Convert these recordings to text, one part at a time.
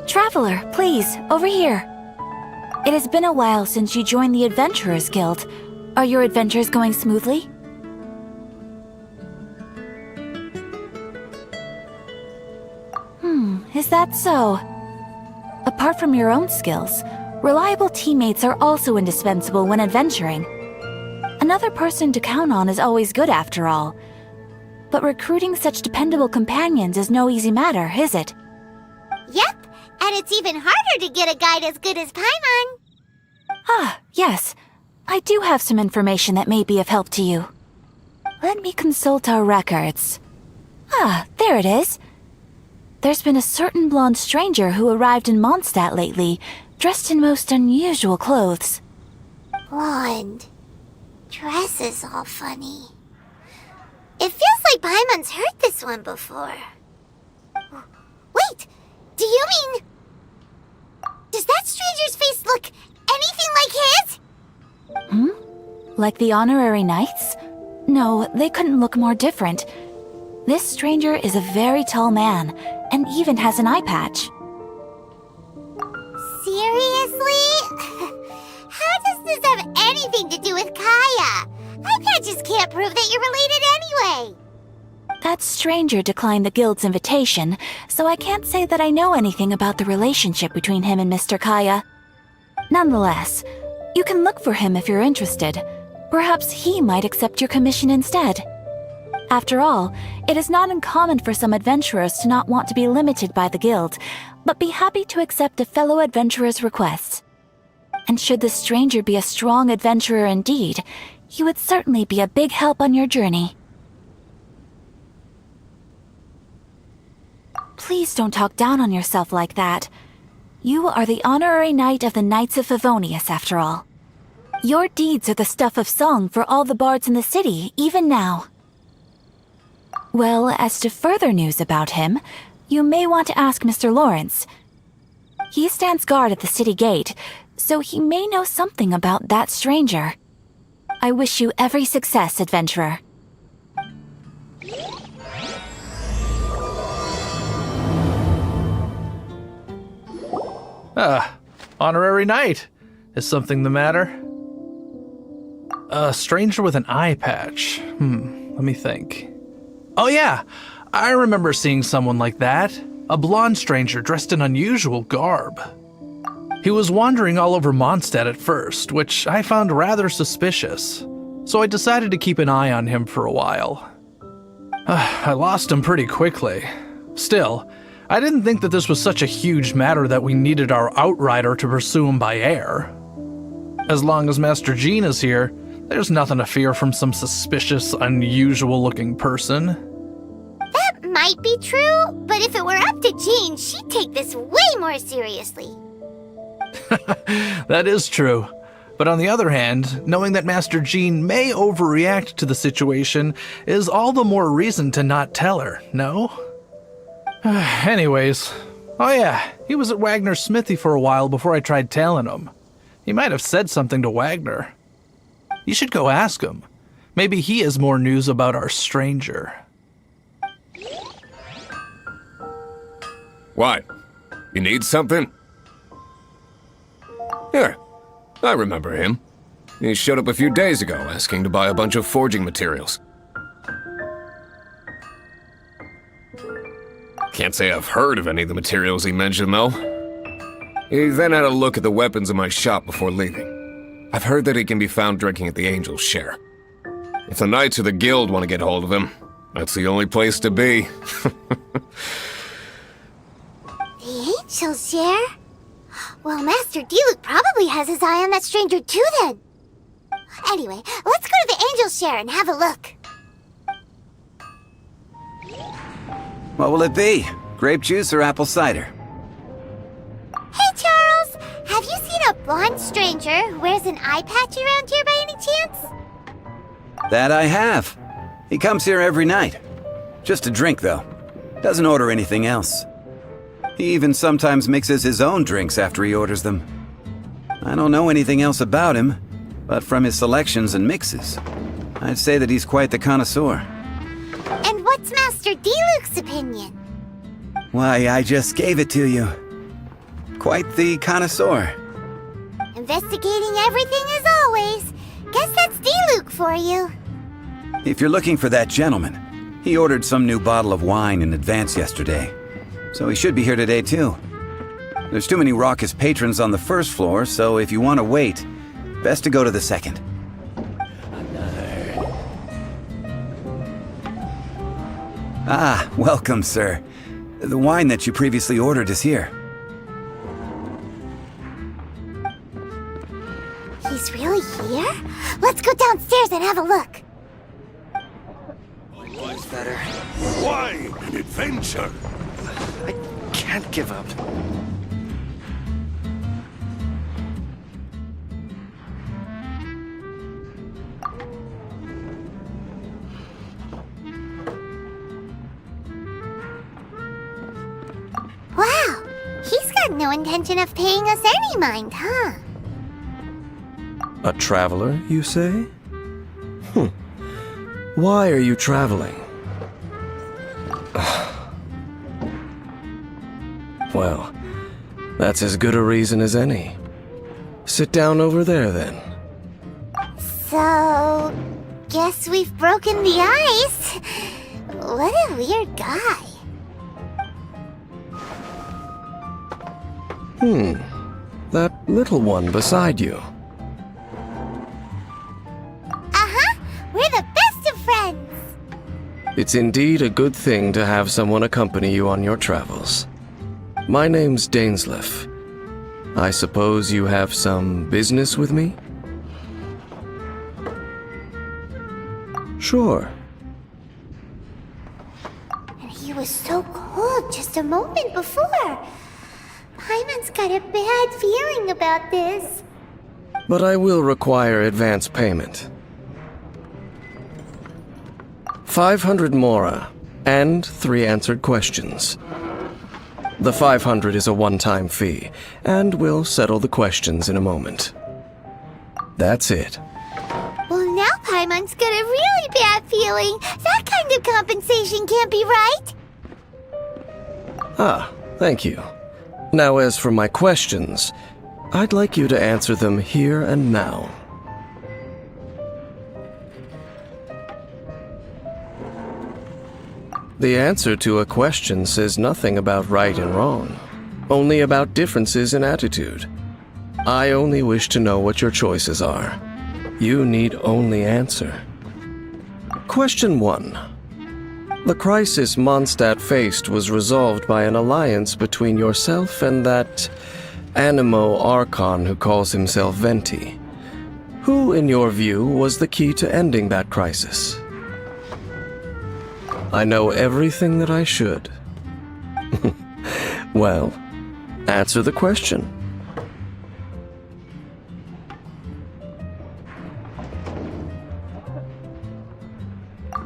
Traveler, please, over here. It has been a while since you joined the Adventurers Guild. Are your adventures going smoothly? Is that so? Apart from your own skills, reliable teammates are also indispensable when adventuring. Another person to count on is always good after all. But recruiting such dependable companions is no easy matter, is it? Yep, and it's even harder to get a guide as good as Paimon. Ah, yes. I do have some information that may be of help to you. Let me consult our records. Ah, there it is. There's been a certain blonde stranger who arrived in Mondstadt lately, dressed in most unusual clothes. Blonde. Dresses all funny. It feels like Paimon's heard this one before. Wait! Do you mean... Does that stranger's face look anything like his? Like the honorary knights? No, they couldn't look more different. This stranger is a very tall man, and even has an eye patch. Seriously? How does this have anything to do with Kaya? Eye patches can't prove that you're related anyway. That stranger declined the guild's invitation, so I can't say that I know anything about the relationship between him and Mr. Kaya. Nonetheless, you can look for him if you're interested. Perhaps he might accept your commission instead. After all, it is not uncommon for some adventurers to not want to be limited by the guild, but be happy to accept a fellow adventurer's requests. And should the stranger be a strong adventurer indeed, he would certainly be a big help on your journey. Please don't talk down on yourself like that. You are the honorary knight of the Knights of Favonius, after all. Your deeds are the stuff of song for all the bards in the city, even now. Well, as to further news about him, you may want to ask Mr. Lawrence. He stands guard at the city gate, so he may know something about that stranger. I wish you every success, adventurer. Honorary knight. Is something the matter? A stranger with an eye patch. Let me think. Oh yeah, I remember seeing someone like that. A blonde stranger dressed in unusual garb. He was wandering all over Mondstadt at first, which I found rather suspicious. So I decided to keep an eye on him for a while. I lost him pretty quickly. Still, I didn't think that this was such a huge matter that we needed our outrider to pursue him by air. As long as Master Jean is here, there's nothing to fear from some suspicious, unusual-looking person. That might be true, but if it were up to Jean, she'd take this way more seriously. That is true. But on the other hand, knowing that Master Jean may overreact to the situation is all the more reason to not tell her, no? Anyways, oh yeah, he was at Wagner's smithy for a while before I tried tailing him. He might have said something to Wagner. You should go ask him. Maybe he has more news about our stranger. What? You need something? Here, I remember him. He showed up a few days ago asking to buy a bunch of forging materials. Can't say I've heard of any of the materials he mentioned, though. He then had a look at the weapons in my shop before leaving. I've heard that he can be found drinking at the Angel's Share. If the Knights or the Guild want to get hold of him, that's the only place to be. The Angel's Share? Well, Master Diluc probably has his eye on that stranger too, then. Anyway, let's go to the Angel's Share and have a look. What will it be? Grape juice or apple cider? Hey, Charles! Have you seen a blonde stranger who wears an eye patch around here by any chance? That I have. He comes here every night. Just a drink, though. Doesn't order anything else. He even sometimes mixes his own drinks after he orders them. I don't know anything else about him, but from his selections and mixes, I'd say that he's quite the connoisseur. And what's Master Diluc's opinion? Why, I just gave it to you. Quite the connoisseur. Investigating everything as always. Guess that's D-Luke for you. If you're looking for that gentleman, he ordered some new bottle of wine in advance yesterday. So he should be here today too. There's too many raucous patrons on the first floor, so if you want to wait, best to go to the second. Ah, welcome, sir. The wine that you previously ordered is here. He's really here? Let's go downstairs and have a look. Why an adventure? I can't give up. Wow, he's got no intention of paying us any mind, huh? A traveler, you say? Why are you traveling? Well, that's as good a reason as any. Sit down over there, then. So, guess we've broken the ice. What a weird guy. That little one beside you. Uh-huh, we're the best of friends. It's indeed a good thing to have someone accompany you on your travels. My name's Dainsleif. I suppose you have some business with me? Sure. And he was so cold just a moment before. Paimon's got a bad feeling about this. But I will require advance payment. 500 mora, and 3 answered questions. The 500 is a one-time fee, and we'll settle the questions in a moment. That's it. Well, now Paimon's got a really bad feeling. That kind of compensation can't be right. Ah, thank you. Now, as for my questions, I'd like you to answer them here and now. The answer to a question says nothing about right and wrong, only about differences in attitude. I only wish to know what your choices are. You need only answer. Question 1. The crisis Mondstadt faced was resolved by an alliance between yourself and that Animo Archon who calls himself Venti. Who, in your view, was the key to ending that crisis? I know everything that I should. Well, answer the question.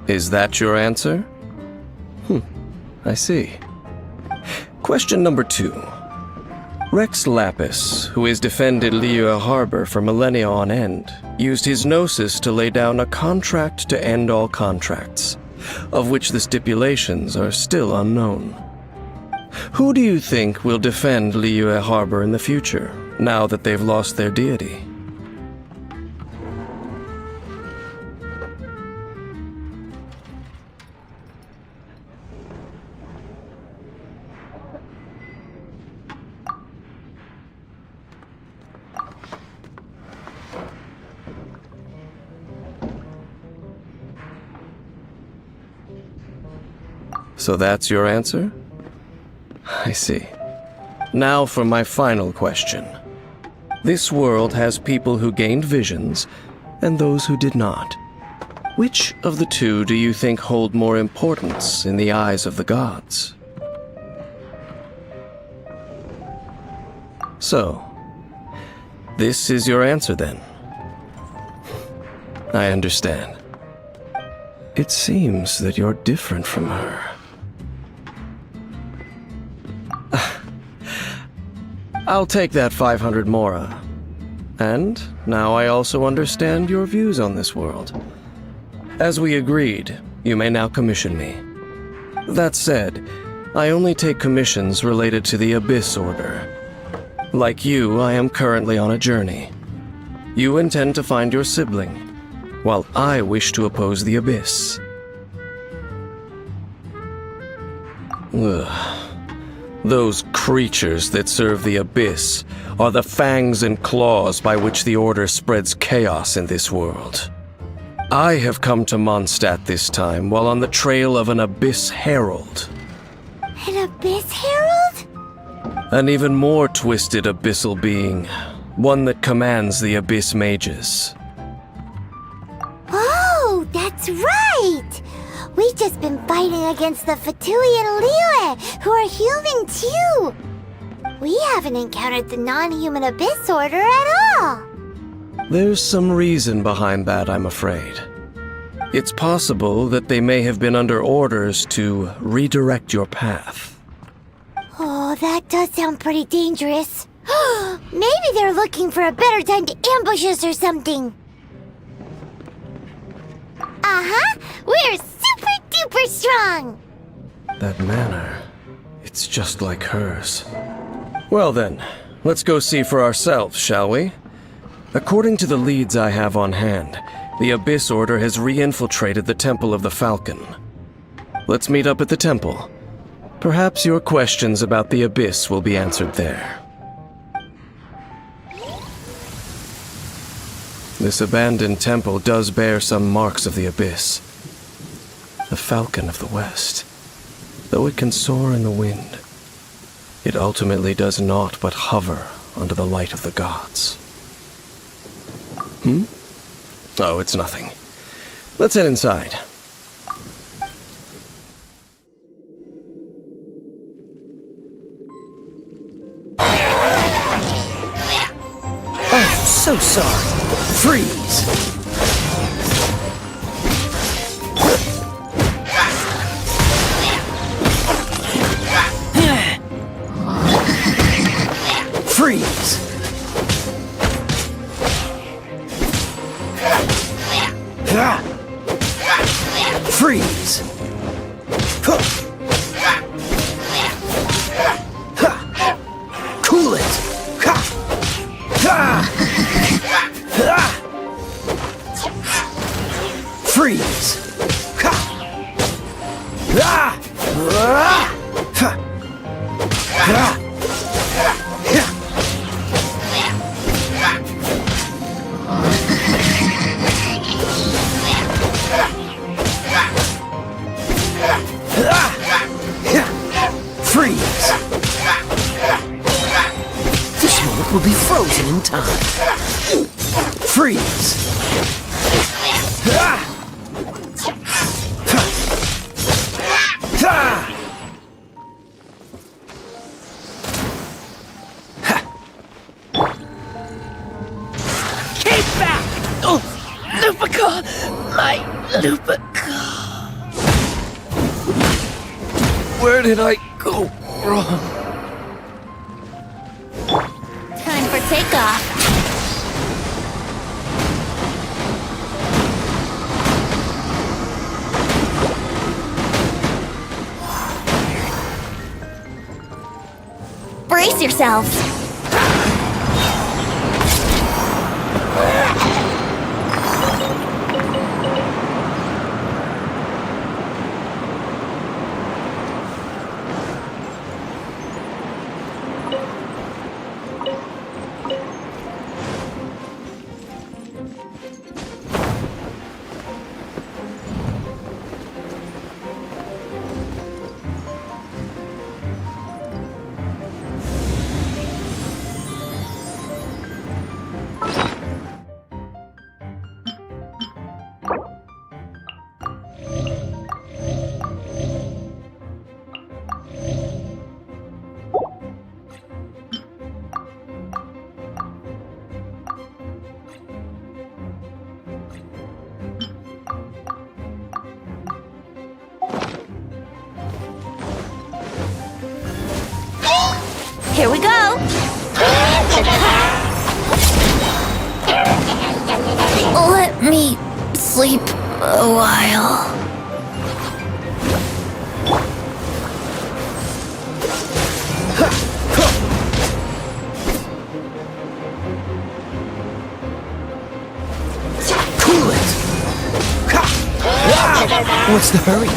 Is that your answer? I see. Question number 2. Rex Lapis, who has defended Liyue Harbor for millennia on end, used his gnosis to lay down a contract to end all contracts, of which the stipulations are still unknown. Who do you think will defend Liyue Harbor in the future, now that they've lost their deity? So that's your answer? I see. Now for my final question. This world has people who gained visions and those who did not. Which of the two do you think hold more importance in the eyes of the gods? So, this is your answer then? I understand. It seems that you're different from her. I'll take that 500 mora. And now I also understand your views on this world. As we agreed, you may now commission me. That said, I only take commissions related to the Abyss Order. Like you, I am currently on a journey. You intend to find your sibling, while I wish to oppose the Abyss. Ugh. Those creatures that serve the Abyss are the fangs and claws by which the Order spreads chaos in this world. I have come to Mondstadt this time while on the trail of an Abyss Herald. An Abyss Herald? An even more twisted abyssal being, one that commands the Abyss Mages. Oh, that's right! We've just been fighting against the Fatui and Liyue, who are human too! We haven't encountered the non-human Abyss Order at all! There's some reason behind that, I'm afraid. It's possible that they may have been under orders to redirect your path. Oh, that does sound pretty dangerous. Maybe they're looking for a better time to ambush us or something. Uh-huh! We're super duper strong! That manner, it's just like hers. Well then, let's go see for ourselves, shall we? According to the leads I have on hand, the Abyss Order has re-infiltrated the Temple of the Falcon. Let's meet up at the temple. Perhaps your questions about the Abyss will be answered there. This abandoned temple does bear some marks of the Abyss. The Falcon of the West. Though it can soar in the wind, it ultimately does naught but hover under the light of the gods. Oh, it's nothing. Let's head inside. Oh, so sorry. Freeze! Freeze! Freeze! Cool it! Freeze! Freeze! This moment will be frozen in time. Freeze! Keep back! Oh, Lupica! My Lupica! Where did I go wrong? Time for takeoff. Brace yourselves. Here we go! Let me sleep a while. What's the hurry?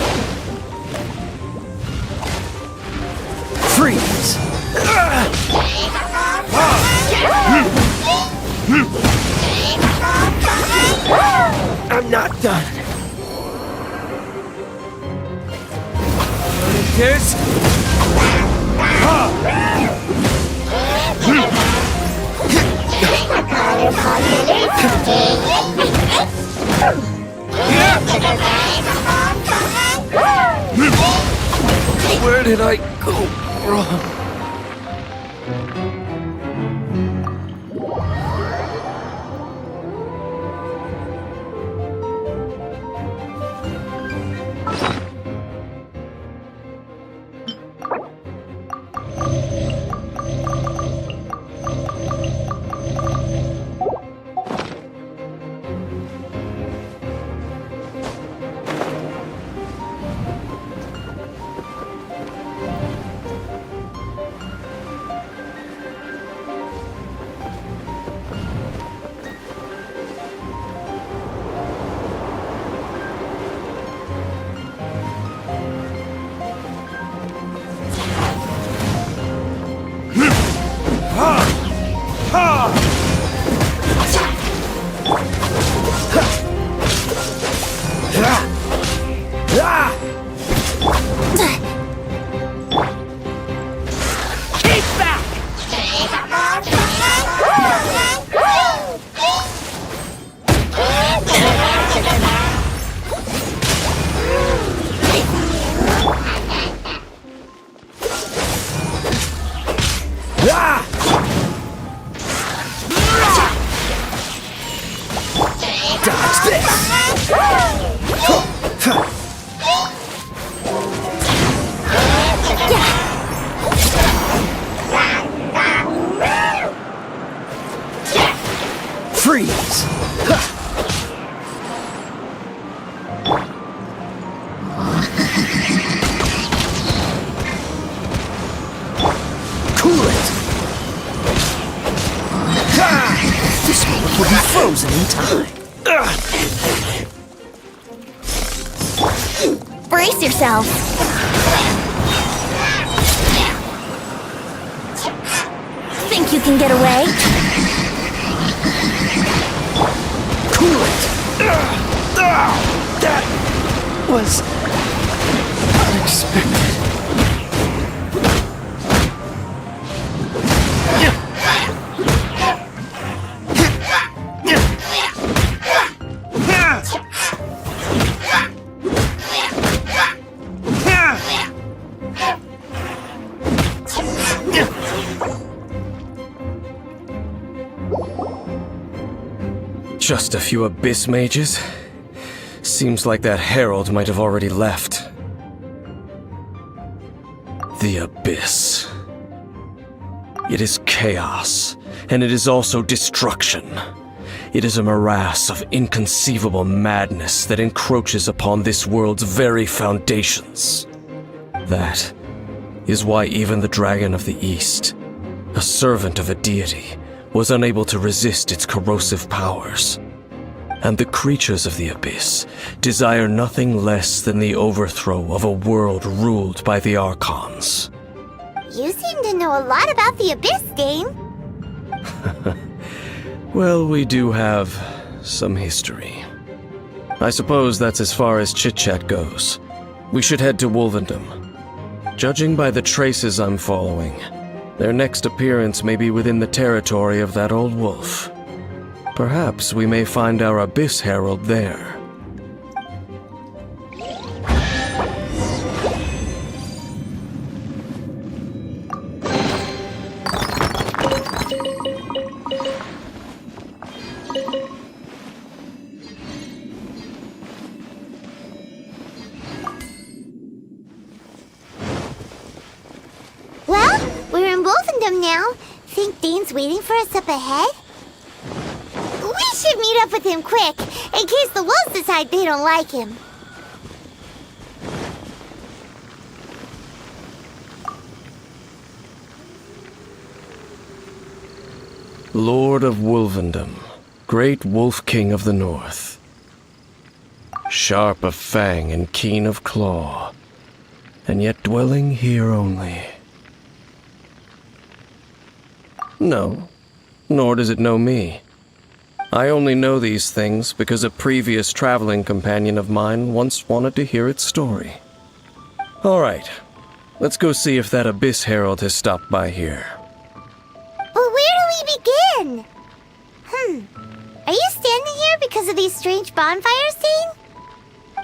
Freeze! I'm not done. There's... Where did I go wrong? Freeze! Cool it! This moment will be frozen in time. Brace yourself. Think you can get away? Cool it! That was unexpected. Just a few Abyss mages? Seems like that herald might have already left. The Abyss. It is chaos, and it is also destruction. It is a morass of inconceivable madness that encroaches upon this world's very foundations. That is why even the Dragon of the East, a servant of a deity, was unable to resist its corrosive powers. And the creatures of the Abyss desire nothing less than the overthrow of a world ruled by the Archons. You seem to know a lot about the Abyss, Dane. Well, we do have some history. I suppose that's as far as chit-chat goes. We should head to Wolvendom. Judging by the traces I'm following, their next appearance may be within the territory of that old wolf. Perhaps we may find our Abyss Herald there. Well, we're in Wolfendom now. Think Dane's waiting for us up ahead? We should meet up with him quick, in case the wolves decide they don't like him. Lord of Wolvendom, great Wolf King of the North. sharp of fang and keen of claw, and yet dwelling here only. No, nor does it know me. I only know these things because a previous traveling companion of mine once wanted to hear its story. All right, let's go see if that Abyss Herald has stopped by here. Well, where do we begin? Are you standing here because of these strange bonfires, Zane?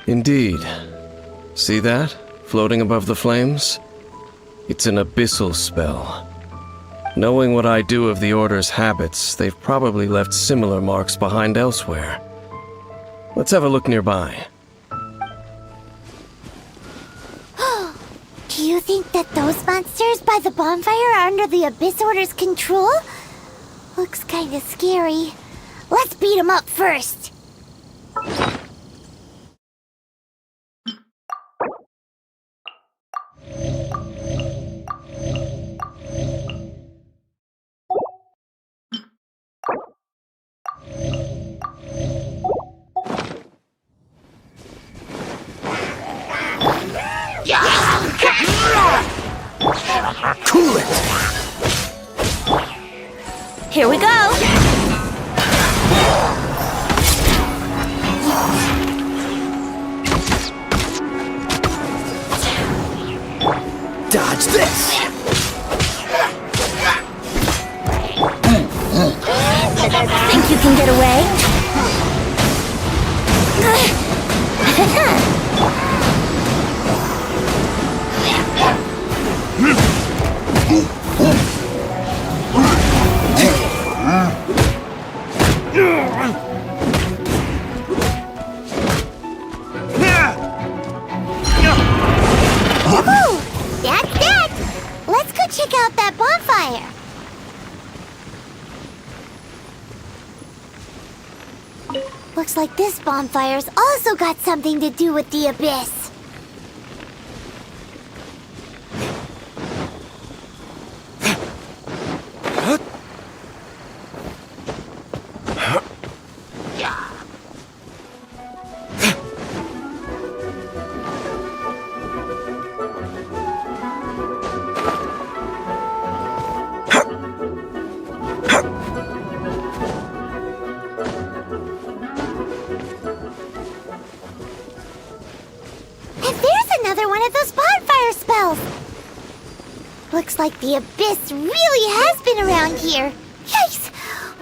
Indeed. See that, floating above the flames? It's an abyssal spell. Knowing what I do of the Order's habits, they've probably left similar marks behind elsewhere. Let's have a look nearby. Do you think that those monsters by the bonfire are under the Abyss Order's control? Looks kinda scary. Let's beat them up first. Cool it! Here we go! Dodge this! Think you can get away? Woohoo! That's that! Let's go check out that bonfire. Looks like this bonfire's also got something to do with the Abyss. Looks like the Abyss really has been around here. Yikes!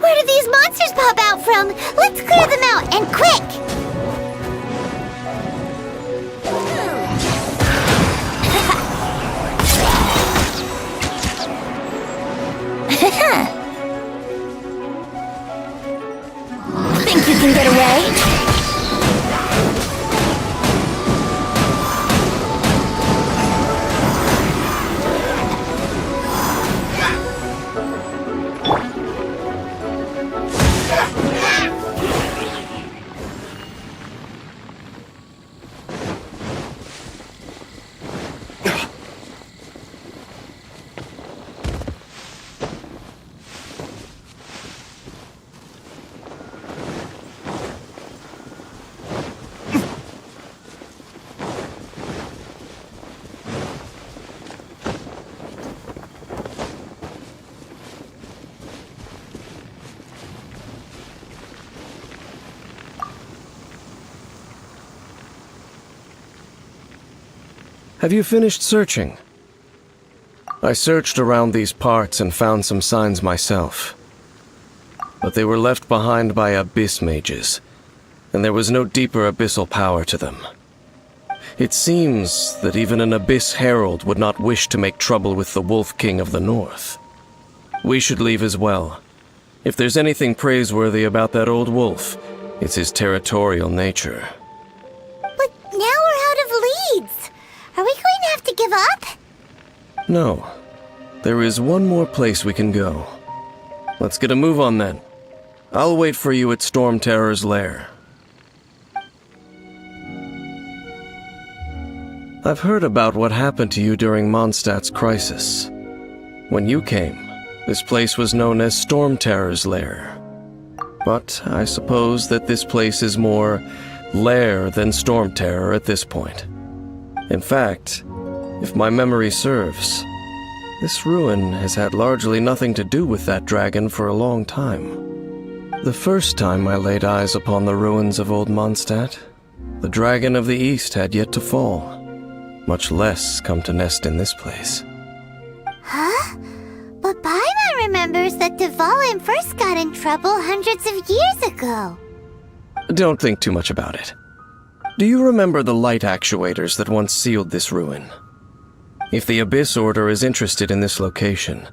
Where did these monsters pop out from? Let's clear them out, and quick! Think you can get away? Have you finished searching? I searched around these parts and found some signs myself. But they were left behind by abyss mages, and there was no deeper abyssal power to them. It seems that even an Abyss Herald would not wish to make trouble with the Wolf King of the North. We should leave as well. If there's anything praiseworthy about that old wolf, it's his territorial nature. But now we're out of leads. Are we going to have to give up? No. There is one more place we can go. Let's get a move on then. I'll wait for you at Storm Terror's lair. I've heard about what happened to you during Mondstadt's crisis. When you came, this place was known as Storm Terror's lair. But I suppose that this place is more lair than Storm Terror at this point. In fact, if my memory serves, this ruin has had largely nothing to do with that dragon for a long time. The first time I laid eyes upon the ruins of Old Mondstadt, the dragon of the East had yet to fall, much less come to nest in this place. Huh? But Paimon remembers that Dvalin first got in trouble hundreds of years ago. Don't think too much about it. Do you remember the light actuators that once sealed this ruin? If the Abyss Order is interested in this location,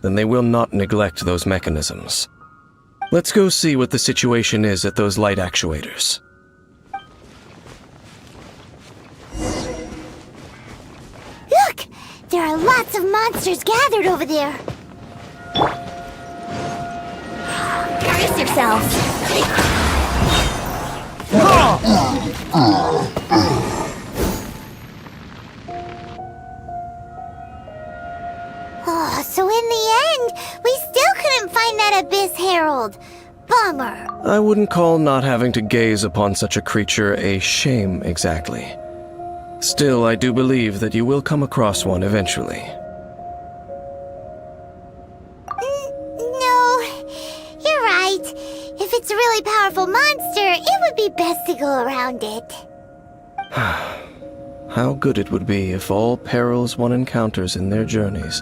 then they will not neglect those mechanisms. Let's go see what the situation is at those light actuators. Look! There are lots of monsters gathered over there. Brace yourselves. Oh, so in the end, we still couldn't find that Abyss Herald. Bummer. I wouldn't call not having to gaze upon such a creature a shame exactly. Still, I do believe that you will come across one eventually. No, you're right. If it's a really powerful monster, it would be best to go around it. How good it would be if all perils one encounters in their journeys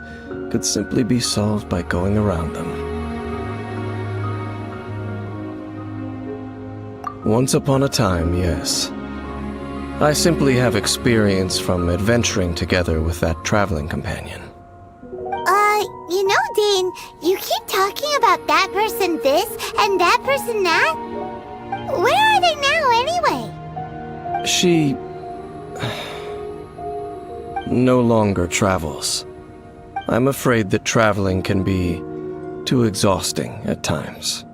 could simply be solved by going around them. Once upon a time, yes. I simply have experience from adventuring together with that traveling companion. You know, Dane, you keep talking about that person this and that person that. Where are they now, anyway? She no longer travels. I'm afraid that traveling can be too exhausting at times.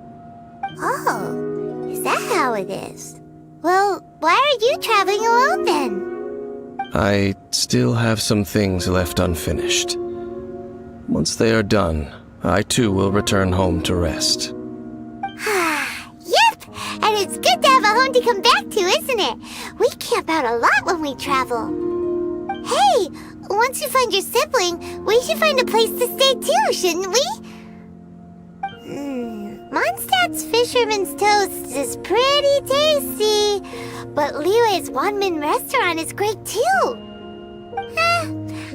Oh, is that how it is? Well, why are you traveling alone then? I still have some things left unfinished. Once they are done, I too will return home to rest. Yep! And it's good to have a home to come back to, isn't it? We camp out a lot when we travel. Hey, once you find your sibling, we should find a place to stay too, shouldn't we? Mondstadt's Fisherman's Toast is pretty tasty, but Liyue's one-man restaurant is great too.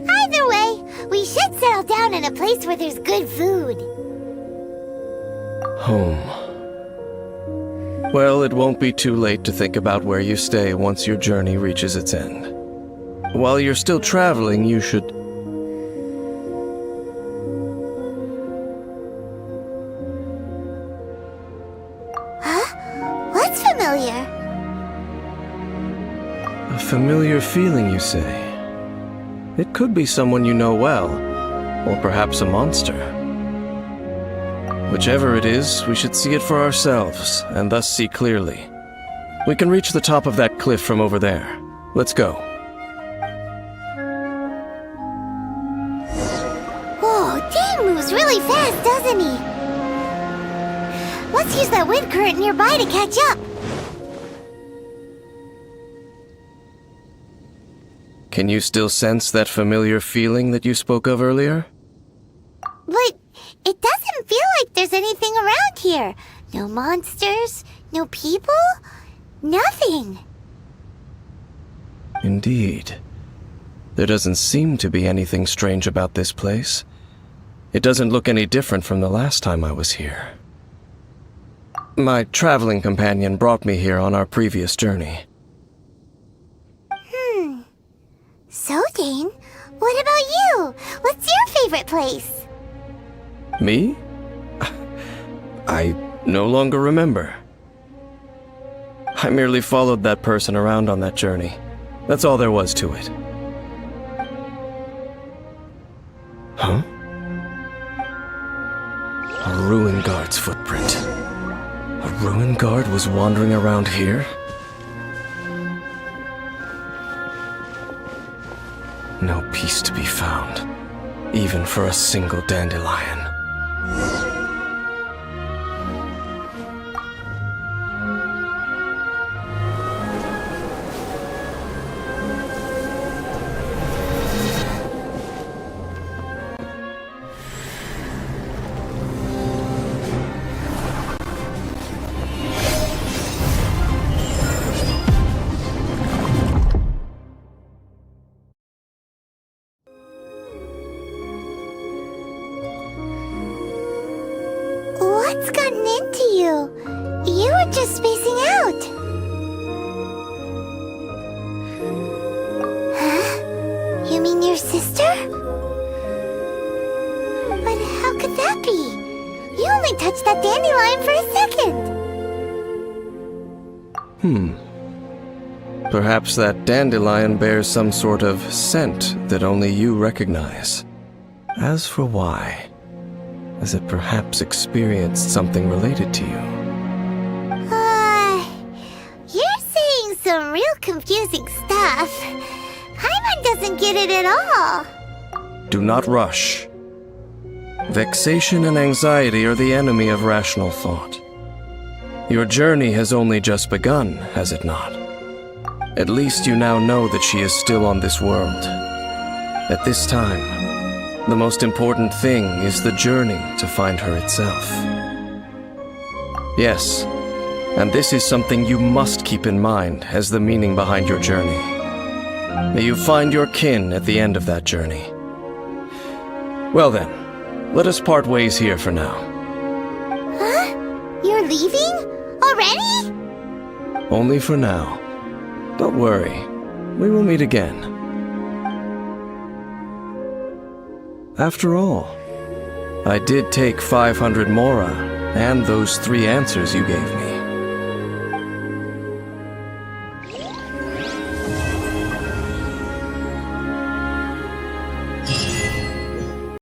Either way, we should settle down in a place where there's good food. Home. Well, it won't be too late to think about where you stay once your journey reaches its end. While you're still traveling, you should... Huh? What's familiar? A familiar feeling, you say? It could be someone you know well, or perhaps a monster. Whichever it is, we should see it for ourselves, and thus see clearly. We can reach the top of that cliff from over there. Let's go. Whoa, Dane moves really fast, doesn't he? Let's use that wind current nearby to catch up. Can you still sense that familiar feeling that you spoke of earlier? But it doesn't feel like there's anything around here. No monsters, no people, nothing. Indeed. There doesn't seem to be anything strange about this place. It doesn't look any different from the last time I was here. My traveling companion brought me here on our previous journey. So, Dane, what about you? What's your favorite place? Me? I no longer remember. I merely followed that person around on that journey. That's all there was to it. Huh? A ruin guard's footprint. A ruin guard was wandering around here? No peace to be found, even for a single dandelion. What's gotten into you? You were just spacing out. Huh? You mean your sister? But how could that be? You only touched that dandelion for a second. Perhaps that dandelion bears some sort of scent that only you recognize. As for why, has it perhaps experienced something related to you? You're saying some real confusing stuff. Paimon doesn't get it at all. Do not rush. Vexation and anxiety are the enemy of rational thought. Your journey has only just begun, has it not? At least you now know that she is still on this world. At this time, the most important thing is the journey to find her itself. Yes, and this is something you must keep in mind as the meaning behind your journey. May you find your kin at the end of that journey. Well then, let us part ways here for now. Huh? You're leaving? Already? Only for now. Don't worry, we will meet again. After all, I did take 500 mora and those 3 answers you gave me.